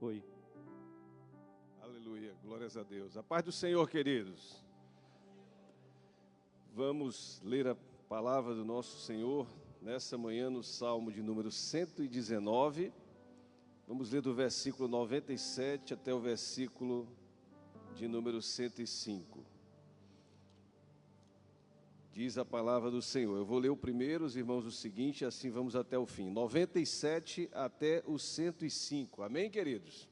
Oi. Aleluia, glórias a Deus. A paz do Senhor, queridos. Vamos ler a palavra do nosso Senhor nessa manhã no Salmo de número 119. Vamos ler do versículo 97 até o versículo de número 105. Diz a palavra do Senhor. Eu vou ler o primeiro, os irmãos, o seguinte, assim vamos até o fim. 97 até o 105. Amém, queridos?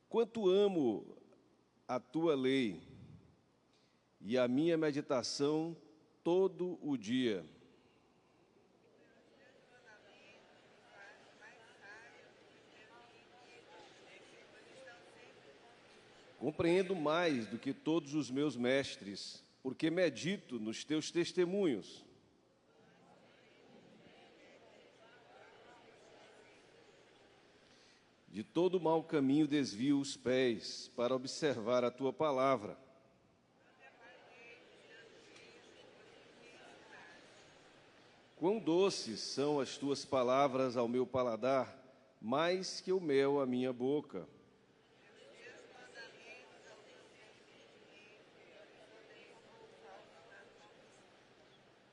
Quanto amo a tua lei e a minha meditação todo o dia. Compreendo mais do que todos os meus mestres, porque medito nos teus testemunhos. De todo mau caminho desvio os pés para observar a tua palavra. Quão doces são as tuas palavras ao meu paladar, mais que o mel à minha boca.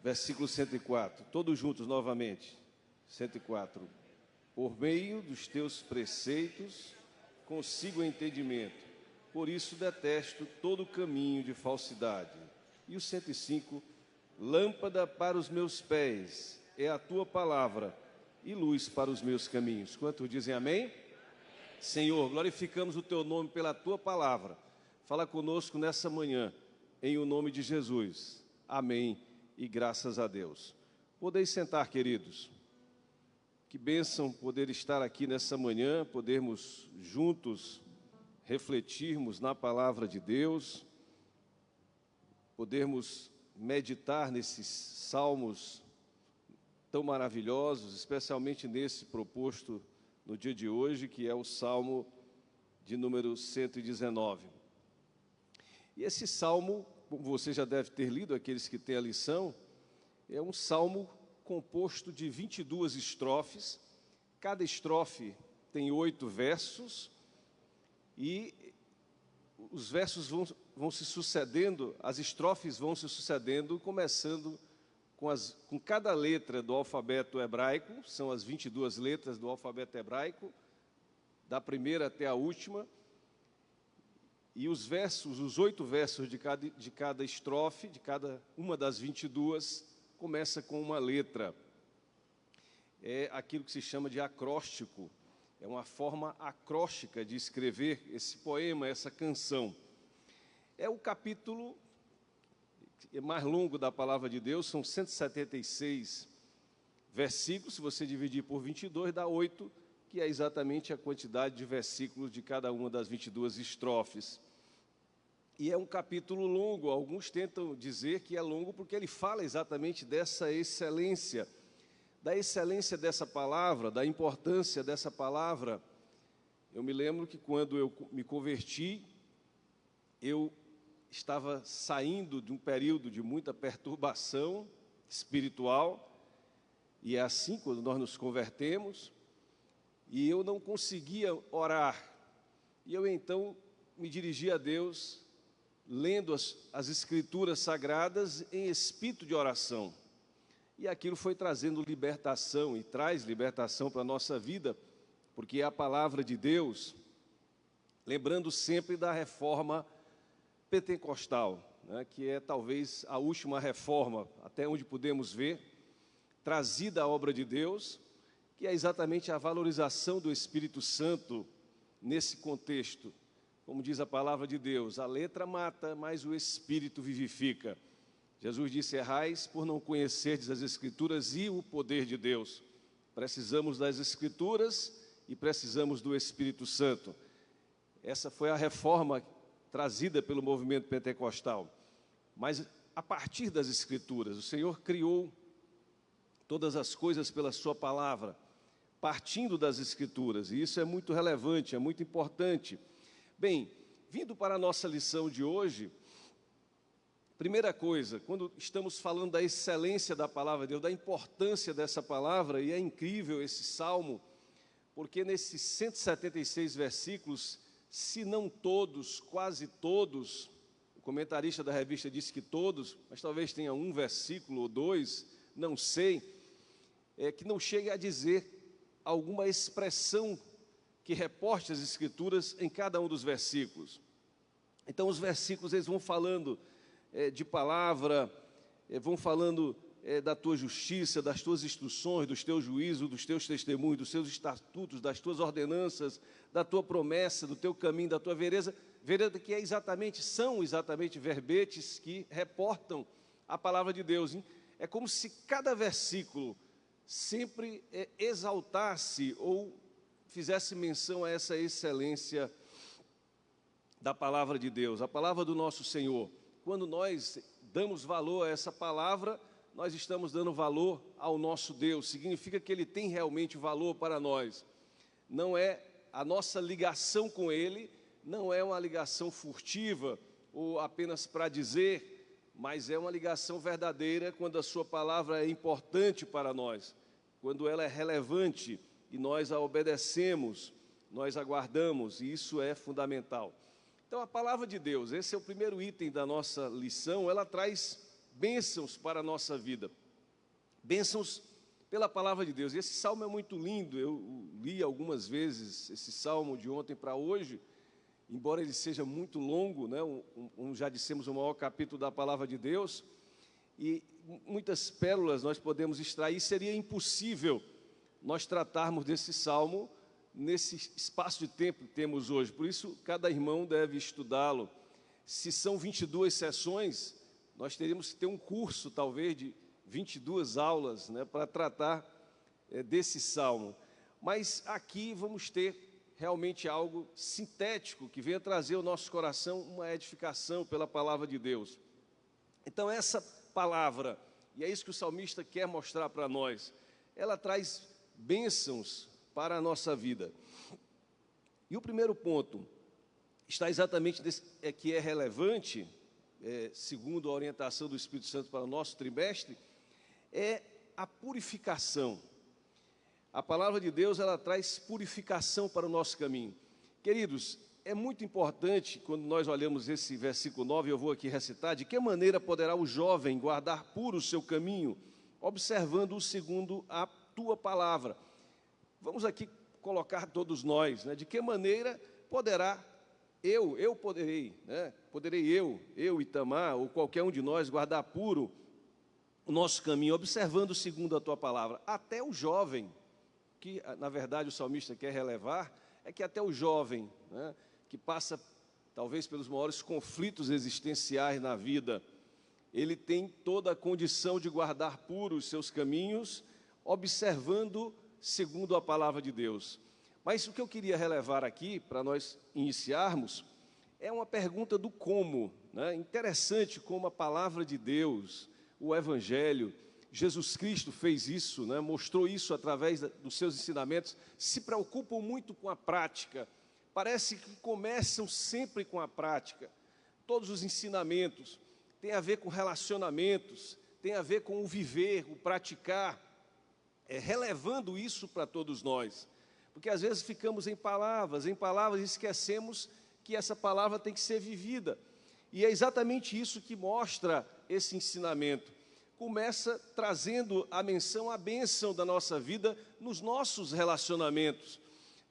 Versículo 104, todos juntos novamente. 104. Por meio dos teus preceitos consigo entendimento, por isso detesto todo caminho de falsidade. E o 105, lâmpada para os meus pés é a tua palavra e luz para os meus caminhos. Quantos dizem amém? Amém? Senhor, glorificamos o teu nome pela tua palavra. Fala conosco nessa manhã, em o nome de Jesus. Amém. E graças a Deus. Podeis sentar, queridos. Que bênção poder estar aqui nessa manhã, podermos juntos refletirmos na palavra de Deus, podermos meditar nesses salmos tão maravilhosos, especialmente nesse proposto no dia de hoje, que é o Salmo de número 119. E esse salmo, como você já deve ter lido, aqueles que têm a lição, é um salmo composto de 22 estrofes. Cada estrofe tem 8 versos e os versos vão se sucedendo, as estrofes vão se sucedendo, começando com cada letra do alfabeto hebraico, são as 22 letras do alfabeto hebraico, da primeira até a última. E os 8 versos de cada estrofe, de cada uma das 22, começa com uma letra. É aquilo que se chama de acróstico. É uma forma acróstica de escrever esse poema, essa canção. É o capítulo mais longo da palavra de Deus, são 176 versículos. Se você dividir por 22, dá 8, que é exatamente a quantidade de versículos de cada uma das 22 estrofes. E é um capítulo longo, alguns tentam dizer que é longo porque ele fala exatamente dessa excelência, da excelência dessa palavra, da importância dessa palavra. Eu me lembro que quando eu me converti, eu estava saindo de um período de muita perturbação espiritual, e é assim quando nós nos convertemos, e eu não conseguia orar, e eu então me dirigi a Deus, lendo as escrituras sagradas em espírito de oração. E aquilo foi trazendo libertação, e traz libertação para a nossa vida, porque é a palavra de Deus, lembrando sempre da reforma pentecostal, né, que é talvez a última reforma, até onde podemos ver, trazida à obra de Deus, que é exatamente a valorização do Espírito Santo nesse contexto. Como diz a palavra de Deus, a letra mata, mas o Espírito vivifica. Jesus disse, errais por não conhecerdes as Escrituras e o poder de Deus. Precisamos das Escrituras e precisamos do Espírito Santo. Essa foi a reforma trazida pelo movimento pentecostal. Mas a partir das Escrituras, o Senhor criou todas as coisas pela sua palavra, partindo das Escrituras. E isso é muito relevante, é muito importante. Bem, vindo para a nossa lição de hoje, primeira coisa, quando estamos falando da excelência da palavra de Deus, da importância dessa palavra, e é incrível esse salmo, porque nesses 176 versículos, se não todos, quase todos, o comentarista da revista disse que todos, mas talvez tenha um versículo ou dois, não sei, que não chegue a dizer alguma expressão que reporte as Escrituras em cada um dos versículos. Então, os versículos eles vão falando de palavra, vão falando da tua justiça, das tuas instruções, dos teus juízos, dos teus testemunhos, dos teus estatutos, das tuas ordenanças, da tua promessa, do teu caminho, da tua vereda, que são exatamente verbetes que reportam a palavra de Deus, hein? É como se cada versículo sempre exaltasse ou fizesse menção a essa excelência da palavra de Deus, a palavra do nosso Senhor. Quando nós damos valor a essa palavra, nós estamos dando valor ao nosso Deus, significa que Ele tem realmente valor para nós. Não é a nossa ligação com Ele, não é uma ligação furtiva ou apenas para dizer, mas é uma ligação verdadeira quando a sua palavra é importante para nós, quando ela é relevante e nós a obedecemos, nós a guardamos, e isso é fundamental. Então, a palavra de Deus, esse é o primeiro item da nossa lição, ela traz bênçãos para a nossa vida, bênçãos pela palavra de Deus. E esse salmo é muito lindo, eu li algumas vezes esse salmo de ontem para hoje, embora ele seja muito longo, né? Já dissemos, o maior capítulo da palavra de Deus, e muitas pérolas nós podemos extrair, seria impossível nós tratarmos desse salmo nesse espaço de tempo que temos hoje, por isso cada irmão deve estudá-lo. Se são 22 sessões, nós teríamos que ter um curso, talvez, de 22 aulas, né, para tratar desse salmo. Mas aqui vamos ter realmente algo sintético, que venha trazer ao nosso coração uma edificação pela palavra de Deus. Então, essa palavra, e é isso que o salmista quer mostrar para nós, ela traz bênçãos para a nossa vida. E o primeiro ponto está exatamente que é relevante, segundo a orientação do Espírito Santo para o nosso trimestre, é a purificação. A palavra de Deus, ela traz purificação para o nosso caminho. Queridos, é muito importante, quando nós olhamos esse versículo 9, eu vou aqui recitar, de que maneira poderá o jovem guardar puro o seu caminho, observando-o segundo a tua palavra. Vamos aqui colocar todos nós, né? De que maneira poderá poderei, né? Poderei eu, Itamar, ou qualquer um de nós, guardar puro o nosso caminho, observando segundo a tua palavra. Até o jovem, que na verdade o salmista quer relevar, é que até o jovem, né, que passa talvez pelos maiores conflitos existenciais na vida, ele tem toda a condição de guardar puros os seus caminhos, observando segundo a palavra de Deus. Mas o que eu queria relevar aqui, para nós iniciarmos, é uma pergunta do como, né? Interessante como a palavra de Deus, o Evangelho, Jesus Cristo fez isso, né? Mostrou isso através dos seus ensinamentos, se preocupam muito com a prática, parece que começam sempre com a prática. Todos os ensinamentos têm a ver com relacionamentos, têm a ver com o viver, o praticar, relevando isso para todos nós, porque às vezes ficamos em palavras e esquecemos que essa palavra tem que ser vivida, e é exatamente isso que mostra esse ensinamento. Começa trazendo a menção, a bênção da nossa vida nos nossos relacionamentos.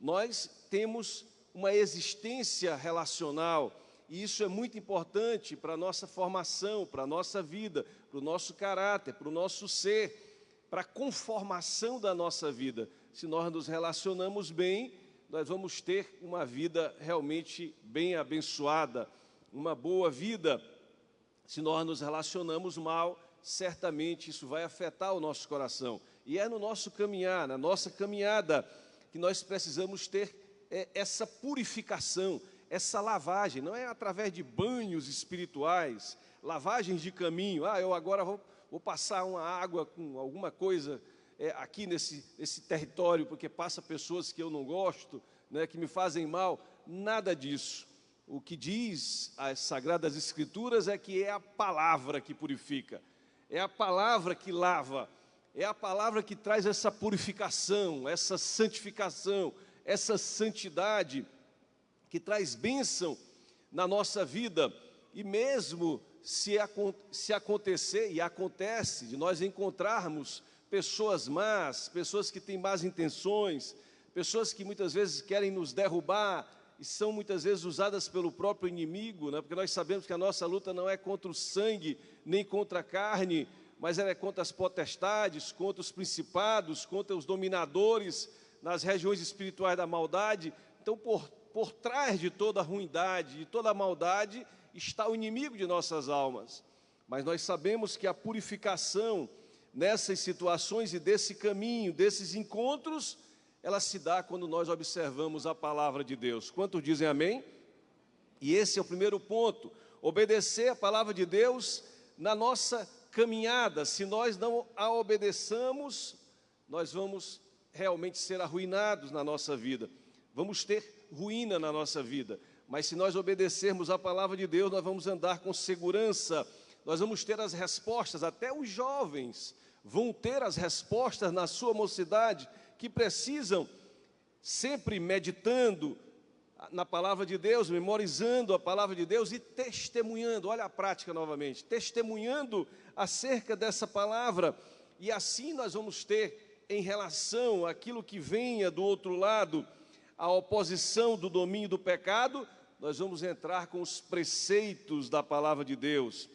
Nós temos uma existência relacional, e isso é muito importante para a nossa formação, para a nossa vida, para o nosso caráter, para o nosso ser, para a conformação da nossa vida. Se nós nos relacionamos bem, nós vamos ter uma vida realmente bem abençoada, uma boa vida. Se nós nos relacionamos mal, certamente isso vai afetar o nosso coração. E é no nosso caminhar, na nossa caminhada, que nós precisamos ter essa purificação, essa lavagem. Não é através de banhos espirituais, lavagens de caminho. Eu agora vou passar uma água com alguma coisa aqui nesse território, porque passa pessoas que eu não gosto, né, que me fazem mal. Nada disso. O que diz as Sagradas Escrituras é que é a palavra que purifica, é a palavra que lava, é a palavra que traz essa purificação, essa santificação, essa santidade que traz bênção na nossa vida. E mesmo se acontecer, e acontece, de nós encontrarmos pessoas más, pessoas que têm más intenções, pessoas que muitas vezes querem nos derrubar, e são muitas vezes usadas pelo próprio inimigo, né? Porque nós sabemos que a nossa luta não é contra o sangue, nem contra a carne, mas ela é contra as potestades, contra os principados, contra os dominadores nas regiões espirituais da maldade. Então, por trás de toda a ruindade, de toda a maldade, está o inimigo de nossas almas. Mas nós sabemos que a purificação nessas situações e desse caminho, desses encontros, ela se dá quando nós observamos a palavra de Deus. Quantos dizem amém? E esse é o primeiro ponto, obedecer a palavra de Deus na nossa caminhada. Se nós não a obedeçamos, nós vamos realmente ser arruinados na nossa vida, vamos ter ruína na nossa vida. Mas se nós obedecermos a palavra de Deus, nós vamos andar com segurança, nós vamos ter as respostas. Até os jovens vão ter as respostas na sua mocidade, que precisam sempre meditando na palavra de Deus, memorizando a palavra de Deus e testemunhando. Olha a prática novamente, testemunhando acerca dessa palavra. E assim nós vamos ter, em relação àquilo que venha do outro lado, a oposição do domínio do pecado, nós vamos entrar com os preceitos da palavra de Deus.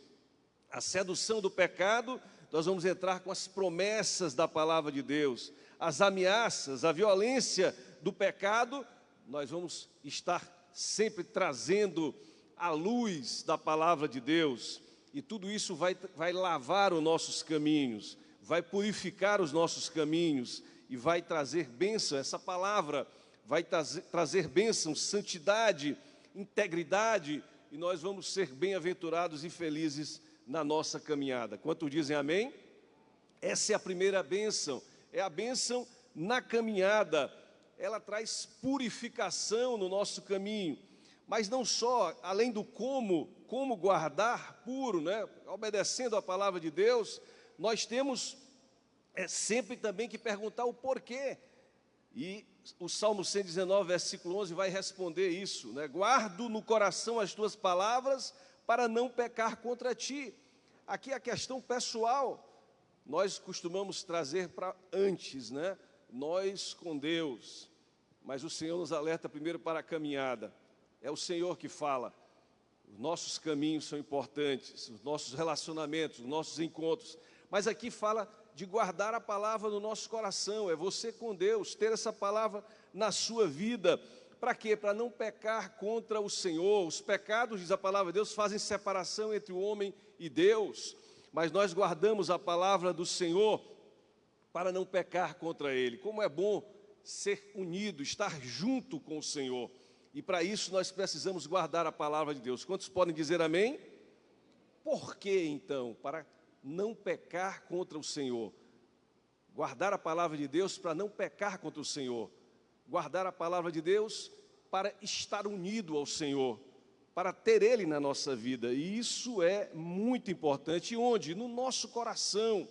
A sedução do pecado, nós vamos entrar com as promessas da palavra de Deus. As ameaças, a violência do pecado, nós vamos estar sempre trazendo a luz da palavra de Deus. E tudo isso vai lavar os nossos caminhos, vai purificar os nossos caminhos e vai trazer bênção. Essa palavra vai trazer bênção, santidade, integridade, e nós vamos ser bem-aventurados e felizes na nossa caminhada. Quantos dizem amém? Essa é a primeira bênção, é a bênção na caminhada. Ela traz purificação no nosso caminho, mas não só, além do como guardar puro, né? Obedecendo a palavra de Deus, nós temos sempre também que perguntar o porquê. E o Salmo 119, versículo 11, vai responder isso, né? Guardo no coração as tuas palavras para não pecar contra ti. Aqui a questão pessoal, nós costumamos trazer para antes, né? Nós com Deus, mas o Senhor nos alerta primeiro para a caminhada. É o Senhor que fala. Os nossos caminhos são importantes, os nossos relacionamentos, os nossos encontros. Mas aqui fala de guardar a palavra no nosso coração, é você com Deus, ter essa palavra na sua vida. Para quê? Para não pecar contra o Senhor. Os pecados, diz a palavra de Deus, fazem separação entre o homem e Deus. Mas nós guardamos a palavra do Senhor para não pecar contra Ele. Como é bom ser unido, estar junto com o Senhor. E para isso nós precisamos guardar a palavra de Deus. Quantos podem dizer amém? Por que então? Para não pecar contra o Senhor. Guardar a palavra de Deus para não pecar contra o Senhor. Guardar a palavra de Deus para estar unido ao Senhor, para ter Ele na nossa vida. E isso é muito importante. E onde? No nosso coração.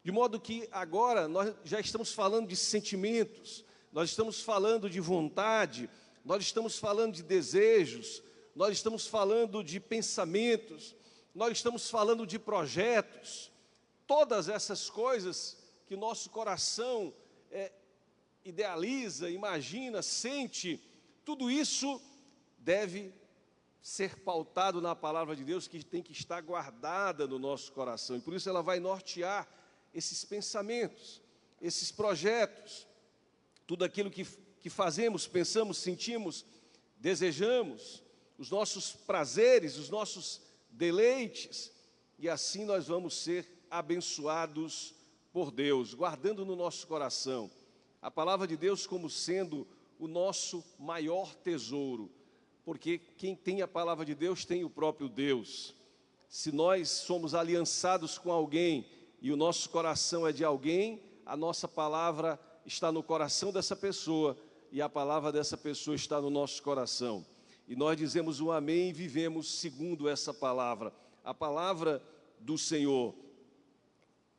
De modo que agora nós já estamos falando de sentimentos, nós estamos falando de vontade, nós estamos falando de desejos, nós estamos falando de pensamentos, nós estamos falando de projetos. Todas essas coisas que nosso coração idealiza, imagina, sente, tudo isso deve ser pautado na palavra de Deus, que tem que estar guardada no nosso coração. E por isso ela vai nortear esses pensamentos, esses projetos, tudo aquilo que fazemos, pensamos, sentimos, desejamos, os nossos prazeres, os nossos deleites, e assim nós vamos ser abençoados por Deus, guardando no nosso coração a palavra de Deus como sendo o nosso maior tesouro, porque quem tem a palavra de Deus tem o próprio Deus. Se nós somos aliançados com alguém e o nosso coração é de alguém, a nossa palavra está no coração dessa pessoa e a palavra dessa pessoa está no nosso coração. E nós dizemos o amém e vivemos segundo essa palavra, a palavra do Senhor.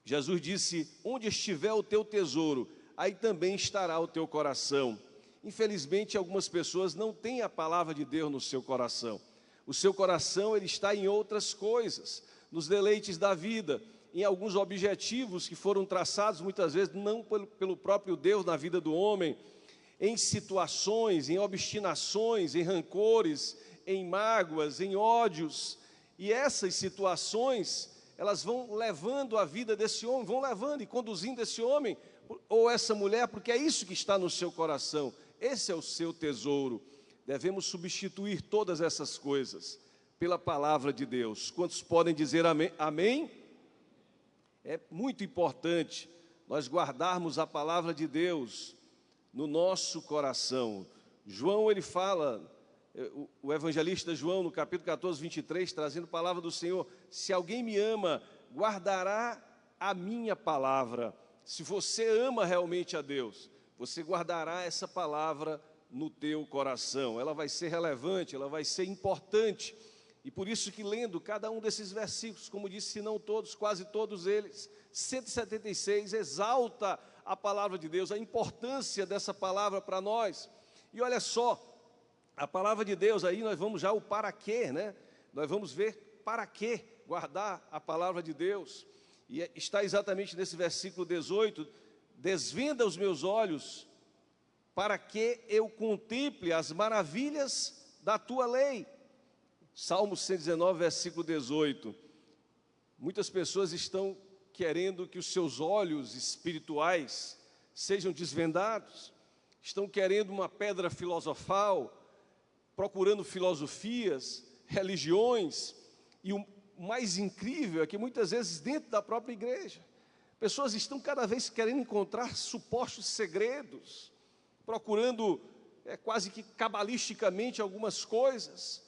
Jesus disse: onde estiver o teu tesouro, aí também estará o teu coração. Infelizmente, algumas pessoas não têm a palavra de Deus no seu coração. O seu coração ele está em outras coisas, nos deleites da vida, em alguns objetivos que foram traçados muitas vezes não pelo próprio Deus na vida do homem, em situações, em obstinações, em rancores, em mágoas, em ódios. E essas situações, elas vão levando a vida desse homem, vão levando e conduzindo esse homem ou essa mulher, porque é isso que está no seu coração, esse é o seu tesouro. Devemos substituir todas essas coisas pela palavra de Deus. Quantos podem dizer amém? Amém? É muito importante nós guardarmos a palavra de Deus no nosso coração. João, ele fala, o evangelista João, no capítulo 14, 23, trazendo a palavra do Senhor: se alguém me ama, guardará a minha palavra. Se você ama realmente a Deus, você guardará essa palavra no teu coração. Ela vai ser relevante, ela vai ser importante. E por isso que lendo cada um desses versículos, como disse, se não todos, quase todos eles, 176, exalta a palavra de Deus, a importância dessa palavra para nós. E olha só, a palavra de Deus, aí nós vamos já o para quê, né? Nós vamos ver para quê guardar a palavra de Deus. E está exatamente nesse versículo 18, desvenda os meus olhos, para que eu contemple as maravilhas da tua lei. Salmo 119, versículo 18. Muitas pessoas estão querendo que os seus olhos espirituais sejam desvendados, estão querendo uma pedra filosofal, procurando filosofias, religiões, e o mais incrível é que muitas vezes dentro da própria igreja, pessoas estão cada vez querendo encontrar supostos segredos, procurando quase que cabalisticamente algumas coisas,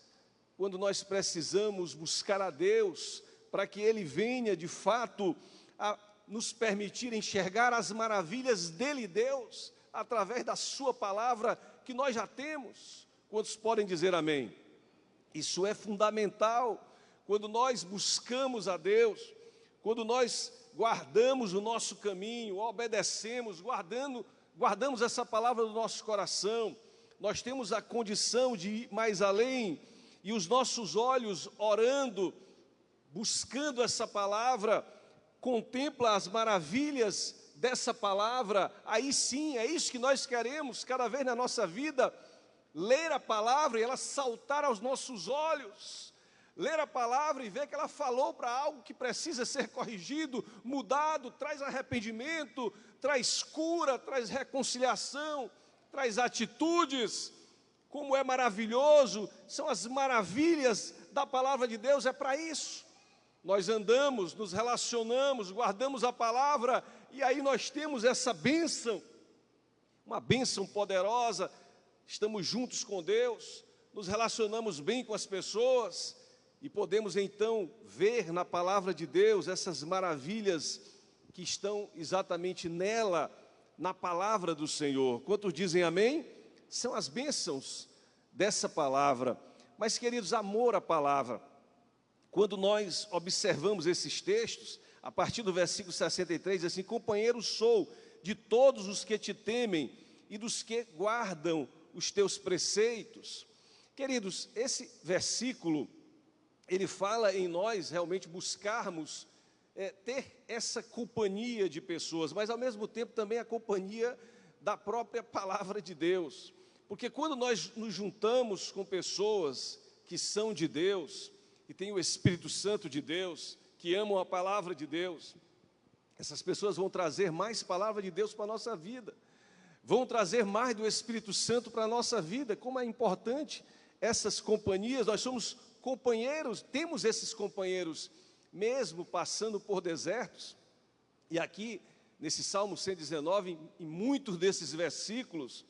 quando nós precisamos buscar a Deus para que Ele venha de fato a nos permitir enxergar as maravilhas dEle, Deus, através da sua palavra que nós já temos. Quantos podem dizer amém? Isso é fundamental quando nós buscamos a Deus, quando nós guardamos o nosso caminho, obedecemos, guardamos essa palavra no nosso coração, nós temos a condição de ir mais além, e os nossos olhos orando, buscando essa palavra, contempla as maravilhas dessa palavra. Aí sim, é isso que nós queremos, cada vez na nossa vida, ler a palavra e ela saltar aos nossos olhos, ler a palavra e ver que ela falou para algo que precisa ser corrigido, mudado, traz arrependimento, traz cura, traz reconciliação, traz atitudes. Como é maravilhoso, são as maravilhas da palavra de Deus, é para isso. Nós andamos, nos relacionamos, guardamos a palavra, e aí nós temos essa bênção, uma bênção poderosa, estamos juntos com Deus, nos relacionamos bem com as pessoas, e podemos então ver na palavra de Deus essas maravilhas que estão exatamente nela, na palavra do Senhor. Quantos dizem amém? São as bênçãos dessa palavra. Mas, queridos, amor à palavra. Quando nós observamos esses textos, a partir do versículo 63, diz assim: companheiro sou de todos os que te temem e dos que guardam os teus preceitos. Queridos, esse versículo, ele fala em nós realmente buscarmos ter essa companhia de pessoas, mas ao mesmo tempo também a companhia da própria palavra de Deus. Porque quando nós nos juntamos com pessoas que são de Deus, que têm o Espírito Santo de Deus, que amam a palavra de Deus, essas pessoas vão trazer mais palavra de Deus para a nossa vida, vão trazer mais do Espírito Santo para a nossa vida. Como é importante essas companhias. Nós somos companheiros, temos esses companheiros, mesmo passando por desertos. E aqui, nesse Salmo 119, em muitos desses versículos,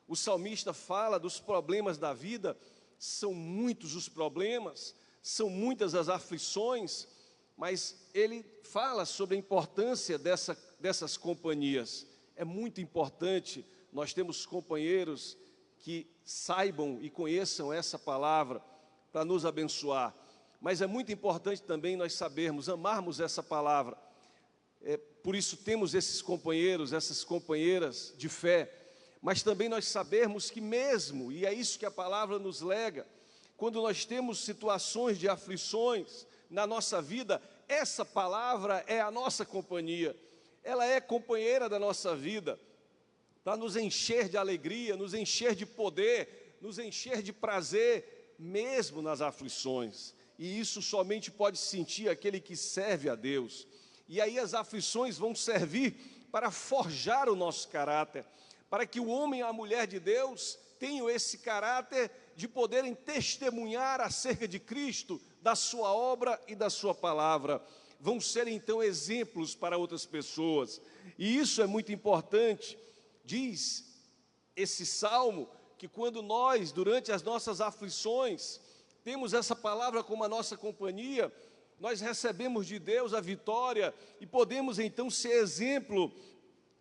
o salmista fala dos problemas da vida. São muitos os problemas, são muitas as aflições, mas ele fala sobre a importância dessas companhias. É muito importante nós termos companheiros que saibam e conheçam essa palavra para nos abençoar. Mas é muito importante também nós sabermos, amarmos essa palavra. Por isso temos esses companheiros, essas companheiras de fé. mas também nós sabemos que mesmo, e é isso que a palavra nos lega, quando nós temos situações de aflições na nossa vida, essa palavra é a nossa companhia, ela é companheira da nossa vida, para nos encher de alegria, nos encher de poder, nos encher de prazer, mesmo nas aflições. E isso somente pode sentir aquele que serve a Deus. E aí as aflições vão servir para forjar o nosso caráter, para que o homem e a mulher de Deus tenham esse caráter de poderem testemunhar acerca de Cristo, da sua obra e da sua palavra. Vão ser então exemplos para outras pessoas. E isso é muito importante. Diz esse salmo que quando nós, durante as nossas aflições, temos essa palavra como a nossa companhia, nós recebemos de Deus a vitória e podemos então ser exemplo.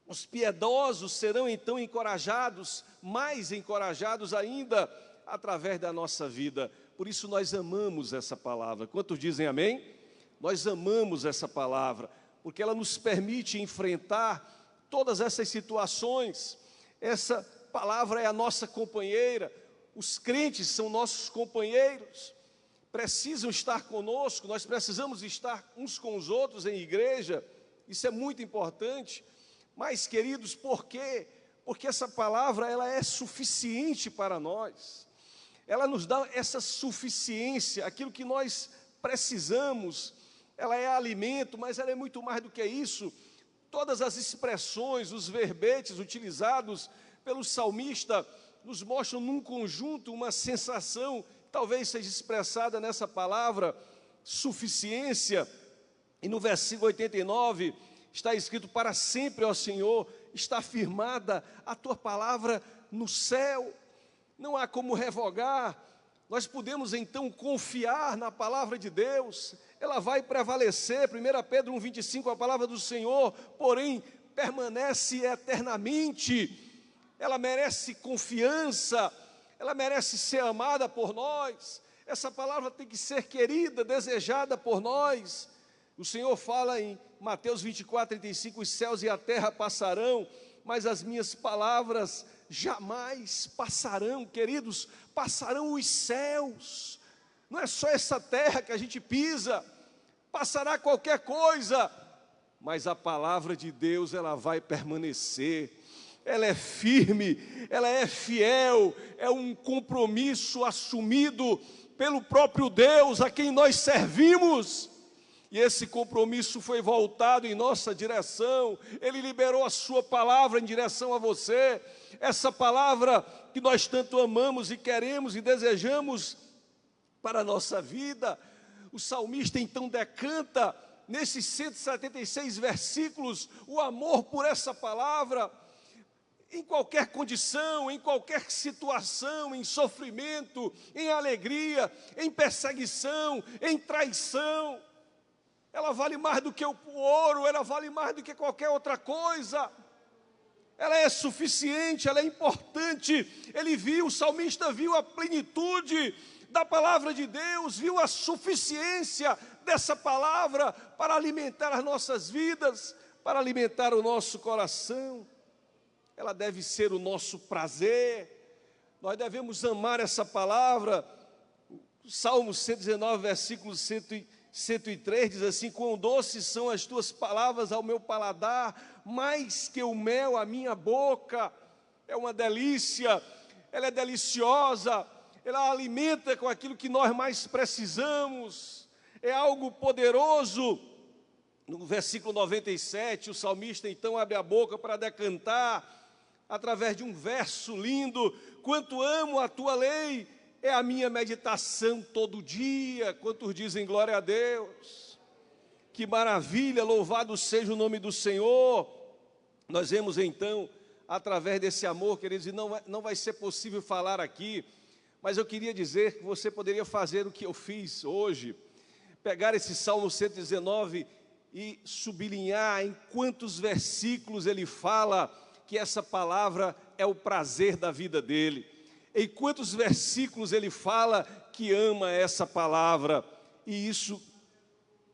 Os piedosos serão então encorajados, mais encorajados ainda, através da nossa vida. Por isso nós amamos essa palavra. Quantos dizem amém? Nós amamos essa palavra, porque ela nos permite enfrentar todas essas situações. Essa palavra é a nossa companheira. Os crentes são nossos companheiros, precisam estar conosco, nós precisamos estar uns com os outros em igreja, isso é muito importante. Mas, queridos, por quê? Porque essa palavra ela é suficiente para nós, ela nos dá essa suficiência, aquilo que nós precisamos, ela é alimento, mas ela é muito mais do que isso. Todas as expressões, os verbetes utilizados pelo salmista, nos mostram num conjunto uma sensação, talvez seja expressada nessa palavra, suficiência. E no versículo 89, está escrito: para sempre, ó Senhor, está firmada a tua palavra no céu. Não há como revogar. Nós podemos então confiar na palavra de Deus, ela vai prevalecer. 1 Pedro 1,25, a palavra do Senhor, porém, permanece eternamente. Ela merece confiança, ela merece ser amada por nós. Essa palavra tem que ser querida, desejada por nós. O Senhor fala em Mateus 24:35, os céus e a terra passarão, mas as minhas palavras jamais passarão. Queridos, passarão os céus. Não é só essa terra que a gente pisa, passará qualquer coisa, mas a palavra de Deus, ela vai permanecer. Ela é firme, ela é fiel, é um compromisso assumido pelo próprio Deus a quem nós servimos. E esse compromisso foi voltado em nossa direção. Ele liberou a sua palavra em direção a você. Essa palavra que nós tanto amamos e queremos e desejamos para a nossa vida. O salmista então decanta nesses 176 versículos o amor por essa palavra. Em qualquer condição, em qualquer situação, em sofrimento, em alegria, em perseguição, em traição, ela vale mais do que o ouro, ela vale mais do que qualquer outra coisa. Ela é suficiente, ela é importante. O salmista viu a plenitude da palavra de Deus, viu a suficiência dessa palavra para alimentar as nossas vidas, para alimentar o nosso coração. Ela deve ser o nosso prazer, nós devemos amar essa palavra. O Salmo 119, versículo 103, diz assim: quão doces são as tuas palavras ao meu paladar, mais que o mel à minha boca. É uma delícia, ela é deliciosa, ela alimenta com aquilo que nós mais precisamos, é algo poderoso. No versículo 97, o salmista então abre a boca para decantar, através de um verso lindo: quanto amo a tua lei, é a minha meditação todo dia. Quantos dizem glória a Deus? Que maravilha, louvado seja o nome do Senhor. Nós vemos então, através desse amor, queridos, e não vai ser possível falar aqui, mas eu queria dizer que você poderia fazer o que eu fiz hoje, pegar esse Salmo 119 e sublinhar em quantos versículos ele fala que essa palavra é o prazer da vida dele. Em quantos versículos ele fala que ama essa palavra. E isso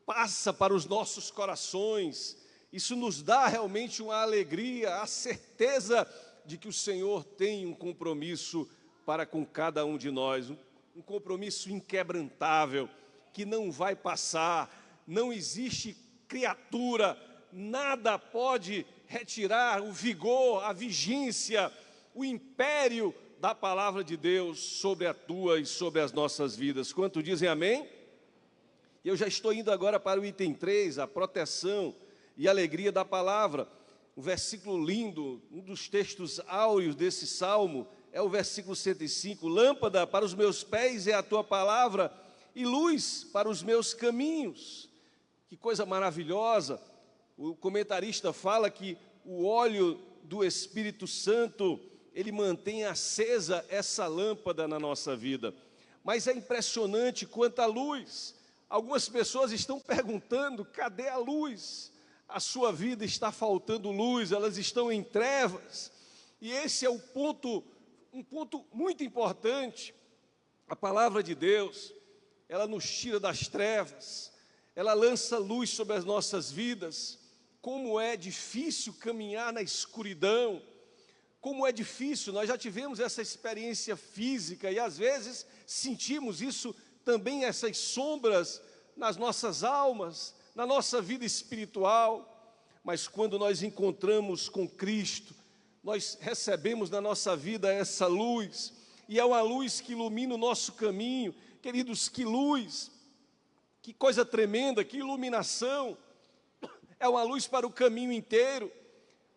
passa para os nossos corações. Isso nos dá realmente uma alegria, a certeza de que o Senhor tem um compromisso para com cada um de nós, um compromisso inquebrantável, que não vai passar. Não existe criatura, nada pode retirar o vigor, a vigência, o império da palavra de Deus sobre a tua e sobre as nossas vidas. Quanto dizem amém? Eu já estou indo agora para o item 3, a proteção e alegria da palavra. Um versículo lindo, um dos textos áureos desse salmo, é o versículo 105, lâmpada para os meus pés é a tua palavra e luz para os meus caminhos. Que coisa maravilhosa! O comentarista fala que o óleo do Espírito Santo, ele mantém acesa essa lâmpada na nossa vida. Mas é impressionante quanto à luz. Algumas pessoas estão perguntando, cadê a luz? A sua vida está faltando luz, elas estão em trevas. E esse é um ponto muito importante. A palavra de Deus, ela nos tira das trevas, ela lança luz sobre as nossas vidas. Como é difícil caminhar na escuridão, como é difícil, nós já tivemos essa experiência física e às vezes sentimos isso também, essas sombras nas nossas almas, na nossa vida espiritual. Mas quando nós encontramos com Cristo, nós recebemos na nossa vida essa luz, e é uma luz que ilumina o nosso caminho. Queridos, que luz, que coisa tremenda, que iluminação, é uma luz para o caminho inteiro.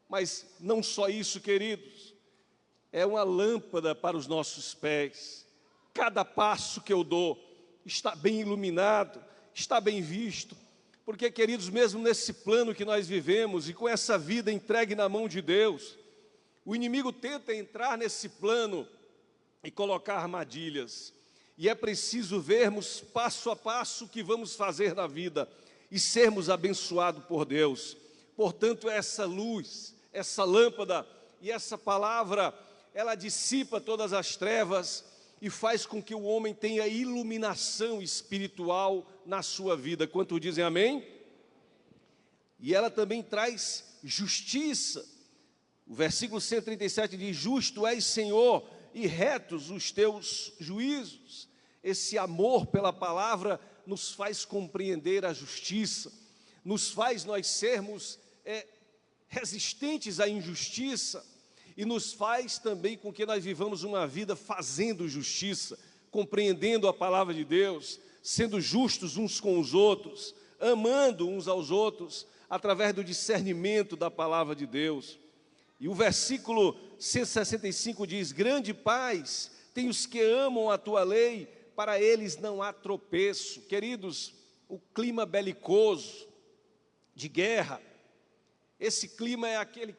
Mas não só isso, queridos, é uma lâmpada para os nossos pés. Cada passo que eu dou está bem iluminado, está bem visto, porque, queridos, mesmo nesse plano que nós vivemos e com essa vida entregue na mão de Deus, o inimigo tenta entrar nesse plano e colocar armadilhas, e é preciso vermos passo a passo o que vamos fazer na vida e sermos abençoados por Deus. Portanto, essa luz, essa lâmpada e essa palavra, ela dissipa todas as trevas e faz com que o homem tenha iluminação espiritual na sua vida. Quanto dizem amém? E ela também traz justiça. O versículo 137 diz, justo és, Senhor, e retos os teus juízos. Esse amor pela palavra nos faz compreender a justiça, nos faz nós sermos resistentes à injustiça, e nos faz também com que nós vivamos uma vida fazendo justiça, compreendendo a palavra de Deus, sendo justos uns com os outros, amando uns aos outros, através do discernimento da palavra de Deus. E o versículo 165 diz, grande paz tem os que amam a tua lei, para eles não há tropeço. Queridos, o clima belicoso, de guerra, esse clima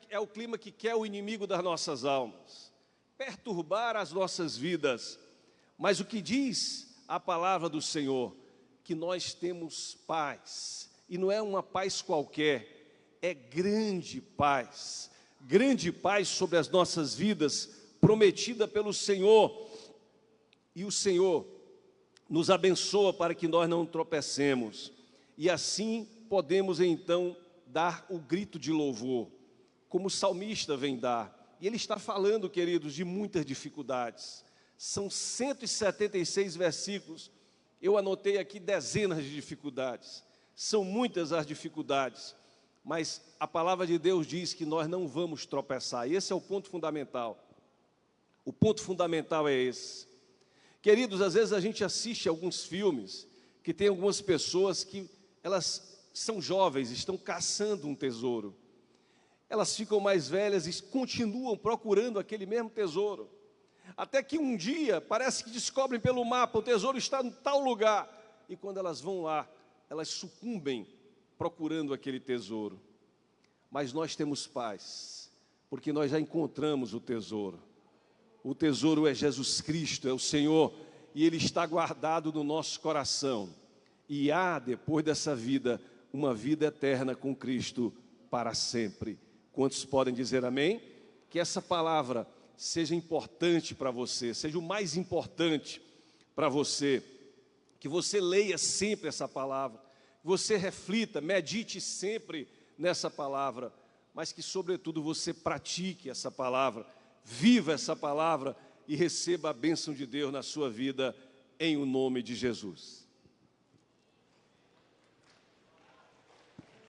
é o clima que quer o inimigo das nossas almas, perturbar as nossas vidas. Mas o que diz a palavra do Senhor? Que nós temos paz, e não é uma paz qualquer, é grande paz sobre as nossas vidas, prometida pelo Senhor. E o Senhor nos abençoa para que nós não tropecemos, e assim podemos então dar o grito de louvor, como o salmista vem dar. E ele está falando, queridos, de muitas dificuldades. São 176 versículos, eu anotei aqui dezenas de dificuldades. São muitas as dificuldades, mas a palavra de Deus diz que nós não vamos tropeçar. E esse é o ponto fundamental. O ponto fundamental é esse. Queridos, às vezes a gente assiste alguns filmes que tem algumas pessoas que elas são jovens, estão caçando um tesouro. Elas ficam mais velhas e continuam procurando aquele mesmo tesouro. Até que um dia, parece que descobrem pelo mapa, o tesouro está em tal lugar. E quando elas vão lá, elas sucumbem procurando aquele tesouro. Mas nós temos paz, porque nós já encontramos o tesouro. O tesouro é Jesus Cristo, é o Senhor, e Ele está guardado no nosso coração. E há, depois dessa vida, uma vida eterna com Cristo para sempre. Quantos podem dizer amém? Que essa palavra seja importante para você, seja o mais importante para você, que você leia sempre essa palavra, que você reflita, medite sempre nessa palavra, mas que sobretudo você pratique essa palavra, viva essa palavra e receba a bênção de Deus na sua vida, em o nome de Jesus.